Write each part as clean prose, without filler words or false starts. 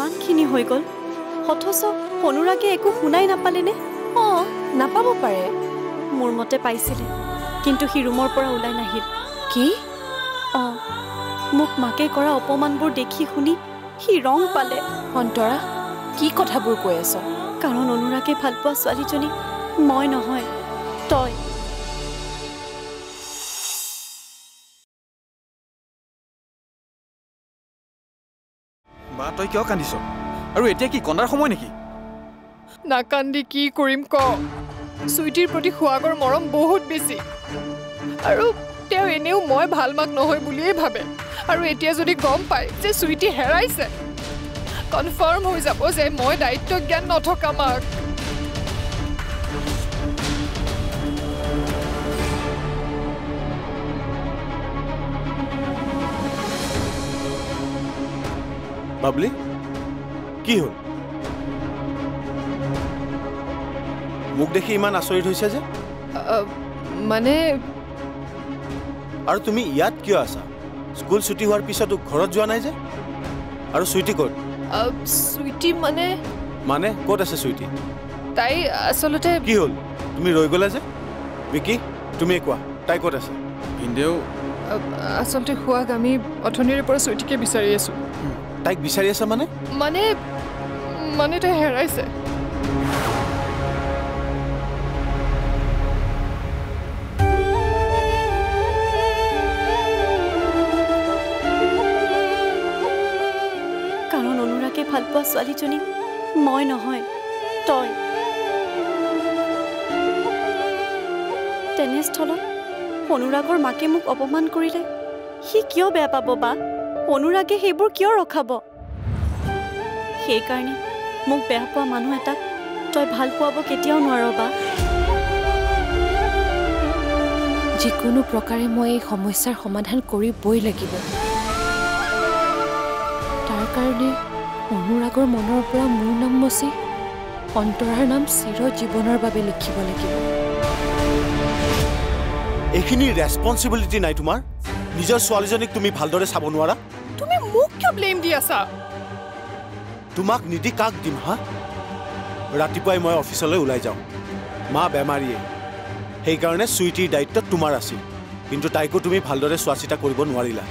ইমানখিনি হৈ গ'ল অথচ অনুৰাগে একো শুনাই নাপালেনে নাপাব পাৰে মোৰ মতে পাইছিলে কিন্তু সি ৰুমৰ পৰা ওলাই নাহিল কি মোক মাকে কৰা অপমানবোৰ দেখি শুনি সি ৰং পালে অন্তৰা কি কথাবোৰ কৈ আছ কাৰণ অনুৰাগে ভাল পোৱা ছোৱালীজনী মই নহয় তই বা তই কিয় কান্দিছ আৰু এতিয়া কি কন্দাৰ সময় নেকি নাকান্দি কি কৰিম ক সুইটিৰ প্ৰতি সুৱাগৰ মৰম বহুত বেছি আৰু তেওঁ এনেও মই ভাল মাক নহয় বুলিয়ে ভাবে আৰু এতিয়া যদি গম পায় যে সুইটি হেৰাইছে কনফাৰ্ম হৈ যাব যে মই দায়িত্ব জ্ঞান নথকা মাক বাবলি কি হল মুখ দেখি ইমান আচৰিত হৈছে যে মানে আৰু তুমি ইয়াত কিয় আছা স্কুল ছুটি হোৱাৰ পিছতো ঘৰত যোৱা নাই যে আৰু সুইটি ক'ত সুইটি মানে ক'ত আছে সুইটি তাই আসলতে কি হ'ল তুমি ৰৈ গ'লা যে বিকি তুমি কোৱা তাই ক'ত আছে ভিনদেউ আসলতে সুৱাগ আমি অথনিৰ পৰা সুইটিকে বিচাৰি আছো তাইক বিচাৰি আছা মানে তাই হেৰাইছে কাৰণ অনুৰাগে ভাল পোৱা ছোৱালীজনী মই নহয় তই তেনেস্থলত অনুৰাগৰ মাকে মোক অপমান কৰিলে সি কিয় বেয়া পাব বা অনুৰাগে সেইবোৰ কিয় ৰখাব সেইকাৰণে মোক বেয়া পোৱা মানুহ এটাক তই ভাল পোৱাব কেতিয়াও নোৱাৰ বা যিকোনো প্ৰকাৰে মই এই সমস্যাৰ সমাধান কৰিবই লাগিব তাৰ কাৰণে অনুৰাগৰ মনৰ পৰা মোৰ নাম মচি অন্তৰাৰ নাম চিৰ জীৱনৰ বাবে লিখিব লাগিব এইখিনি ৰেছপন্সিবিলিটি নাই তোমাৰ নিজৰ ছোৱালীজনীক তুমি ভালদৰে চাব নোৱাৰা তুমি মোক কিয় ব্লেম দি আছা তোমাক নিদি কাক দিম হা ৰাতিপুৱাই মই অফিচলৈ ওলাই যাওঁ মা বেমাৰীয়ে সেইকাৰণে সুইটিৰ দায়িত্ব তোমাৰ আছিল কিন্তু তাইকো তুমি ভালদৰে চোৱা চিতা কৰিব নোৱাৰিলা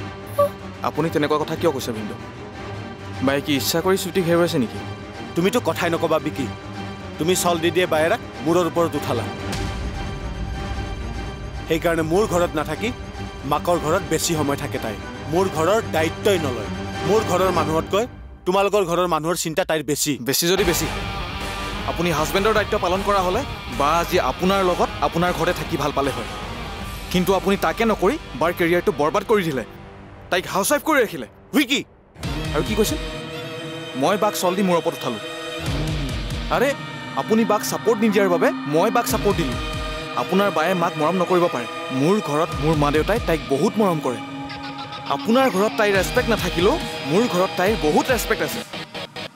আপুনি তেনেকুৱা কথা কিয় কৈছে ভিনদেউ বাই কি ইচ্ছা কৰি সুইটিক হেৰুৱাইছে নেকি তুমিতো কথাই নকবা বিকি তুমি চল দি দিয়ে বায়েৰাক মূৰৰ ওপৰত উঠালা সেইকাৰণে মোৰ ঘৰত নাথাকি মাকৰ ঘৰত বেছি সময় থাকে তাই মোৰ ঘৰৰ দায়িত্বই নলয় মোৰ ঘৰৰ মানুহতকৈ তোমালোকৰ ঘৰৰ মানুহৰ চিন্তা তাইৰ বেছি যদি বেছি আপুনি হাজবেণ্ডৰ দায়িত্ব পালন কৰা হ'লে বা আজি আপোনাৰ লগত আপোনাৰ ঘৰতে থাকি ভাল পালে হয় কিন্তু আপুনি তাকে নকৰি বাৰ কেৰিয়াৰটো বৰবাদ কৰি দিলে তাইক হাউচৱাইফ কৰি ৰাখিলে উইকি আৰু কি কৈছে মই বাক চল দি মোৰ ওপৰত উঠালোঁ আৰে আপুনি বাক ছাপৰ্ট নিদিয়াৰ বাবে মই বাক ছাপৰ্ট দিলোঁ আপোনাৰ বায়ে মাক মৰম নকৰিব পাৰে মোৰ ঘৰত মোৰ মা দেউতাই তাইক বহুত মৰম কৰে আপোনাৰ ঘৰত তাইৰ ৰেছপেক্ট নাথাকিলেও মোৰ ঘৰত তাইৰ বহুত ৰেছপেক্ট আছে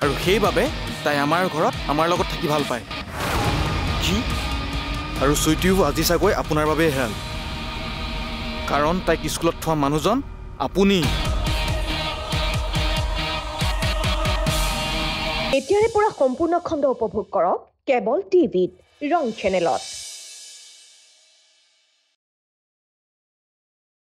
আৰু সেইবাবে তাই আমাৰ ঘৰত আমাৰ লগত থাকি ভাল পায় কি আৰু সুইটিও আজি চাগৈ আপোনাৰ বাবে হেৰাল কাৰণ তাইক স্কুলত থোৱা মানুহজন আপুনি এতিয়াৰে পৰা সম্পূৰ্ণ খণ্ড উপভোগ কৰক কেবল টিভিত ৰং চেনেলত